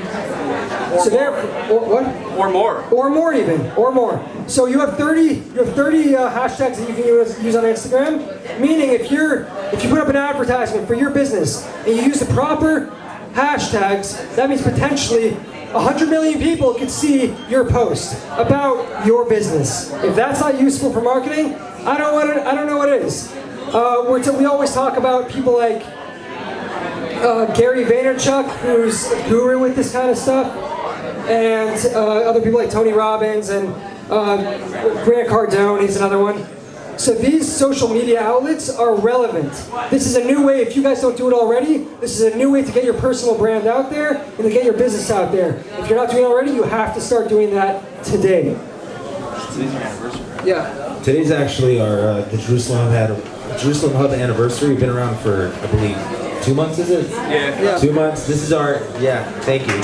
So what? Or more. Or more even, or more. So you have 30 hashtags that you can use on Instagram. Meaning, if you put up an advertisement for your business and you use the proper hashtags, that means potentially 100 million people could see your post about your business. If that's not useful for marketing, I don't know what is. We always talk about people like Gary Vaynerchuk, who's a guru with this kind of stuff, and other people like Tony Robbins and Grant Cardone, he's another one. So these social media outlets are relevant. This is a new way, if you guys don't do it already, this is a new way to get your personal brand out there and to get your business out there. If you're not doing it already, you have to start doing that today. Today's your anniversary, right? Yeah. Today's actually our the Jerusalem Hub anniversary. We've been around for, I believe, 2 months, is it? Yeah. 2 months. This is our, thank you.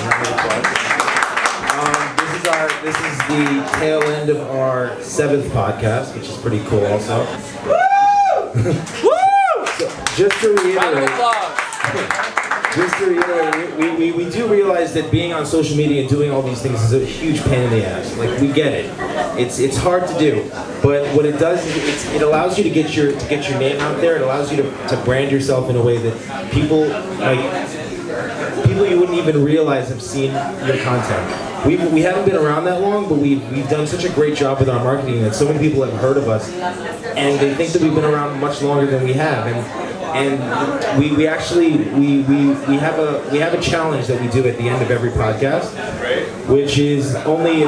This is the tail end of our 7th podcast, which is pretty cool also. Woo! So, just to reiterate, we do realize that being on social media and doing all these things is a huge pain in the ass. Like, we get it. It's hard to do. But what it does is it allows you to get your name out there. It allows you to brand yourself in a way that people you wouldn't even realize have seen your content. We haven't been around that long, but we've done such a great job with our marketing that so many people have heard of us, and they think that we've been around much longer than we have. And we actually have a challenge that we do at the end of every podcast, which is only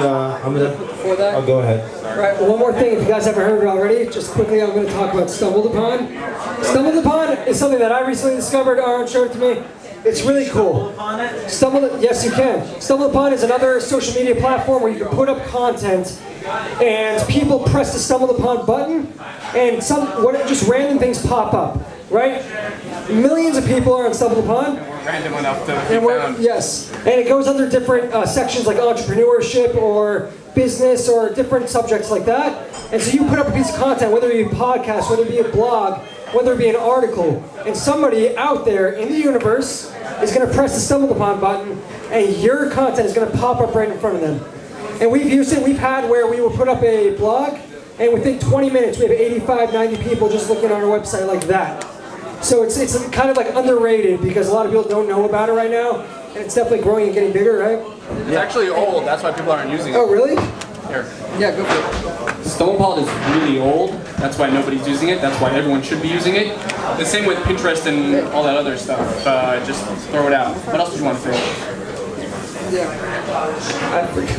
Before that, I'll go ahead. All right, one more thing, if you guys haven't heard it already, just quickly I'm going to talk about Stumbled Upon. Stumbled Upon is something that I recently discovered. Arent showed it to me. It's really cool. Yes, you can. Stumbled Upon is another social media platform where you can put up content and people press the Stumbled Upon button and just random things pop up. right? Millions of people are on Stumbled Upon. We're random enough to And yes, and it goes under different sections like entrepreneurship or business or different subjects like that. And so you put up a piece of content, whether it be a podcast, whether it be a blog, whether it be an article, and somebody out there in the universe is going to press the Stumbled Upon button, and your content is going to pop up right in front of them. And we've used it. We've had where we will put up a blog, and within 20 minutes we have 85, 90 people just looking on our website like that. So it's kind of like underrated because a lot of people don't know about it right now, and it's definitely growing and getting bigger, right? It's actually old. That's why people aren't using it. Oh, really? Here. Yeah, go for it. Stonepod is really old. That's why nobody's using it. That's why everyone should be using it. The same with Pinterest and all that other stuff. Just throw it out. What else did you want to throw? Yeah. I forgot.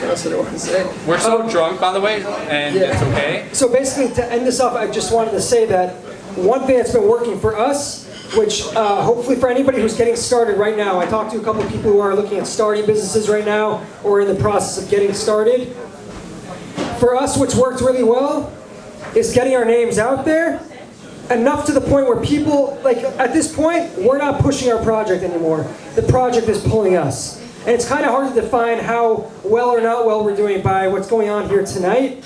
What else did I want to say? We're so drunk, by the way, and it's okay. So basically, to end this off, I just wanted to say that one thing that's been working for us, which hopefully for anybody who's getting started right now, I talked to a couple of people who are looking at starting businesses right now or in the process of getting started. For us, what's worked really well is getting our names out there enough to the point where people, like at this point, we're not pushing our project anymore. The project is pulling us. And it's kind of hard to define how well or not well we're doing by what's going on here tonight.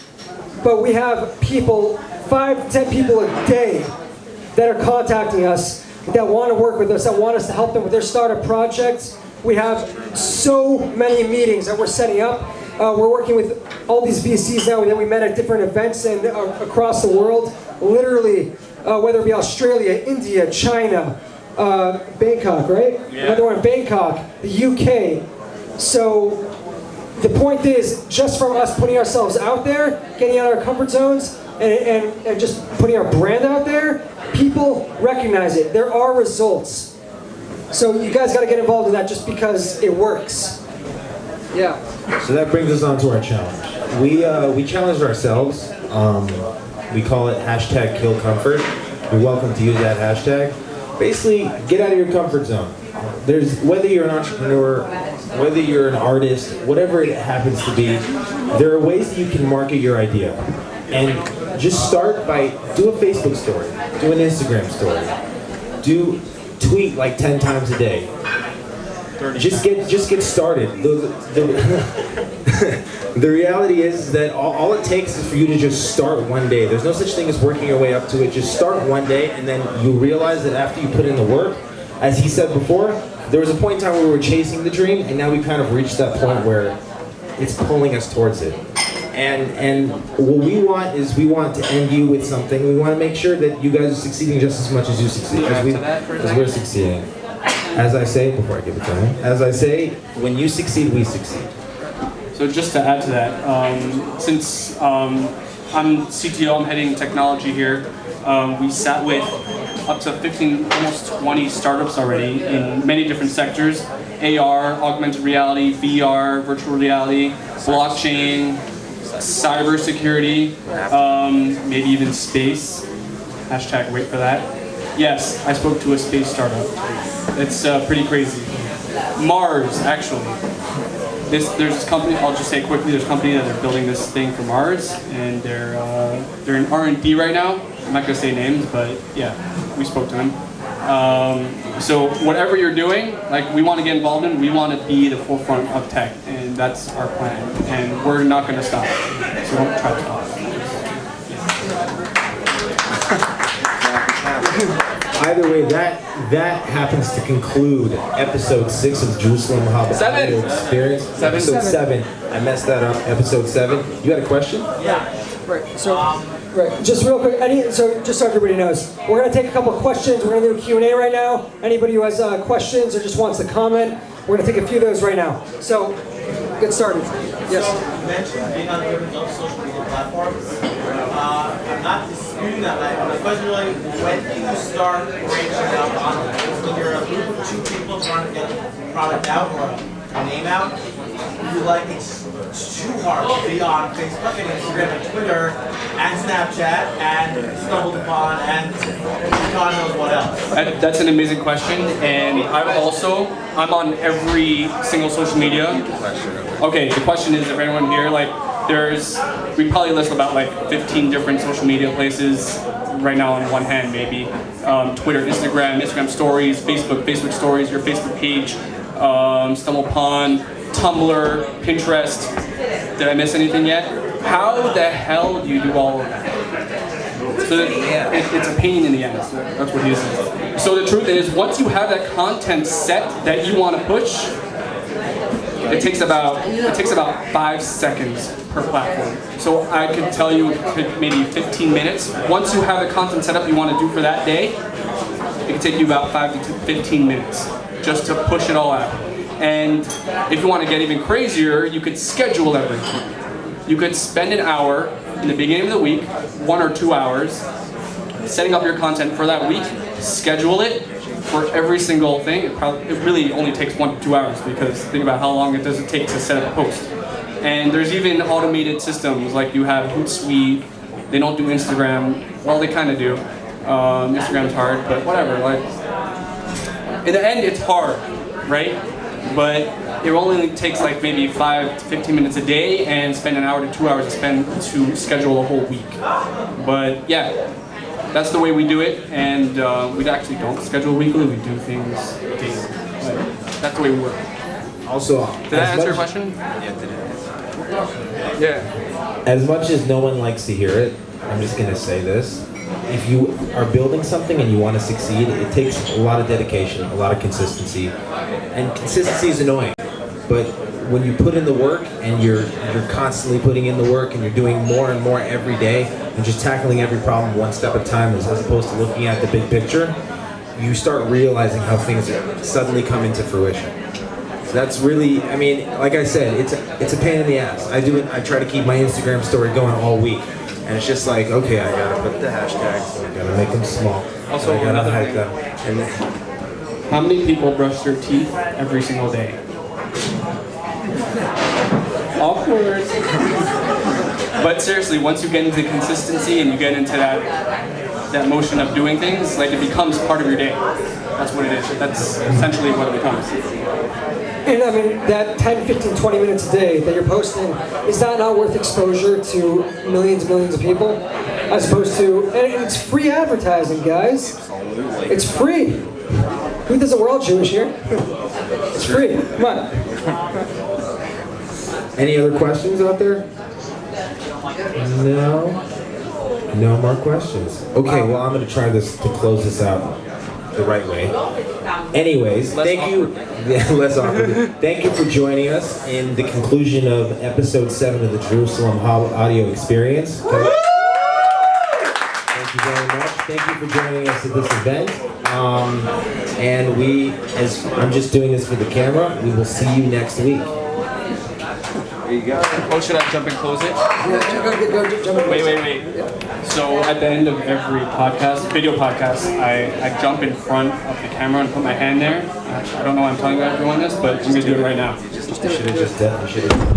But we have people, 5 to 10 people a day that are contacting us, that want to work with us, that want us to help them with their startup projects. We have so many meetings that we're setting up. We're working with all these VCs now that we met at different events and across the world. Literally, whether it be Australia, India, China, Bangkok, right? Yeah. Whether we're in Bangkok, the UK. So the point is, just from us putting ourselves out there, getting out of our comfort zones, and just putting our brand out there, people recognize it. There are results. So you guys got to get involved in that just because it works. Yeah. So that brings us on to our challenge. We challenged ourselves. We call it #KillComfort. You're welcome to use that hashtag. Basically, get out of your comfort zone. Whether you're an entrepreneur, whether you're an artist, whatever it happens to be, there are ways that you can market your idea. And just start by do a Facebook story, do an Instagram story, tweet like 10 times a day. Just get started. The reality is that all it takes is for you to just start one day. There's no such thing as working your way up to it. Just start one day, and then you realize that after you put in the work, as he said before, there was a point in time where we were chasing the dream, and now we kind of reached that point where it's pulling us towards it. And what we want is we want to end you with something. We want to make sure that you guys are succeeding just as much as you succeed, as we're succeeding. As I say, before I give it to him, as I say, when you succeed, we succeed. So just to add to that, since I'm CTO, I'm heading technology here, we sat with up to 15, almost 20 startups already in many different sectors: AR, augmented reality, VR, virtual reality, blockchain, cybersecurity, maybe even space. #wait for that. Yes, I spoke to a space startup. It's pretty crazy. Mars, actually. There's this company, I'll just say quickly, there's a company that are building this thing for Mars, and they're in R&D right now. I'm not gonna say names, but yeah, we spoke to them. So whatever you're doing, like we want to get involved in, we want to be the forefront of tech, and that's our plan, and we're not gonna stop. So don't try to stop. Either way, that happens to conclude episode 6 of Jerusalem Hub Audio Experience. Episode 7. I messed that up. Episode 7. You had a question? Yeah. Right. So, just real quick. Just so everybody knows, we're gonna take a couple of questions. We're gonna do a Q&A right now. Anybody who has questions or just wants to comment, we're gonna take a few of those right now. So, get started. Yes. So, you mentioned being on different social media platforms. I'm not disputing that. My question really, when do you start branching out on that? When you're a group of 2 people trying to get a product out or a name out, you like it's too hard to be on Facebook and Instagram and Twitter and Snapchat and Stumbled Upon and God knows what else. That's an amazing question, and I'm on every single social media. Okay, the question is, if anyone here, we probably list about 15 different social media places. right now on one hand, maybe. Twitter, Instagram stories, Facebook stories, your Facebook page, StumbleUpon, Tumblr, Pinterest. Did I miss anything yet? How the hell do you do all of that? So it's a pain in the ass. That's what he says. So the truth is, once you have that content set that you want to push, it takes about 5 seconds per platform. So I could tell you maybe 15 minutes. Once you have the content set up you want to do for that day, it can take you about 5 to 15 minutes just to push it all out. And if you want to get even crazier, you could schedule everything. You could spend an hour in the beginning of the week, 1 or 2 hours, setting up your content for that week, schedule it for every single thing. It really only takes 1 to 2 hours, because think about how long it does it take to set up a post. And there's even automated systems, like you have Hootsuite. They don't do Instagram. Well, they kind of do. Instagram's hard, but whatever. Like, in the end, it's hard, right? But it only takes like maybe 5 to 15 minutes a day, and spend an hour to 2 hours to schedule a whole week. But yeah, that's the way we do it, and we actually don't schedule weekly. We do things daily. But that's the way we work. Also, did that answer your question? Yeah, did it? Yeah. As much as no one likes to hear it, I'm just going to say this. If you are building something and you want to succeed, it takes a lot of dedication, a lot of consistency. And consistency is annoying. But when you put in the work, and you're constantly putting in the work, and you're doing more and more every day, and just tackling every problem one step at a time, as opposed to looking at the big picture, you start realizing how things suddenly come into fruition. So that's really, I mean, like I said, it's a pain in the ass. I try to keep my Instagram story going all week. And it's just like, okay, I gotta put the hashtags, I gotta make them small. Also, I gotta another hide thing. them. And How many people brush their teeth every single day? Awkward. But seriously, once you get into consistency and you get into that motion of doing things, like, it becomes part of your day. That's what it is. That's essentially what it becomes. And I mean, that 10, 15, 20 minutes a day that you're posting, is that not worth exposure to millions and millions of people? As opposed to, and it's free advertising, guys. It's free. Who doesn't, we're all Jewish here. It's free. Come on. any other questions out there? No? No more questions. Okay, well, I'm going to try this to close this out the right way. Anyways, thank you. Yeah, less awkward. Thank you for joining us in the conclusion of episode 7 of the Jerusalem Audio Experience. Thank you very much. Thank you for joining us at this event. And as I'm just doing this for the camera, we will see you next week. There you go. Oh, should I jump and close it? Yeah, Wait. So at the end of every video podcast, I jump in front of the camera and put my hand there. I don't know why I'm telling everyone this, but I'm going to do it right now. You should have just done it.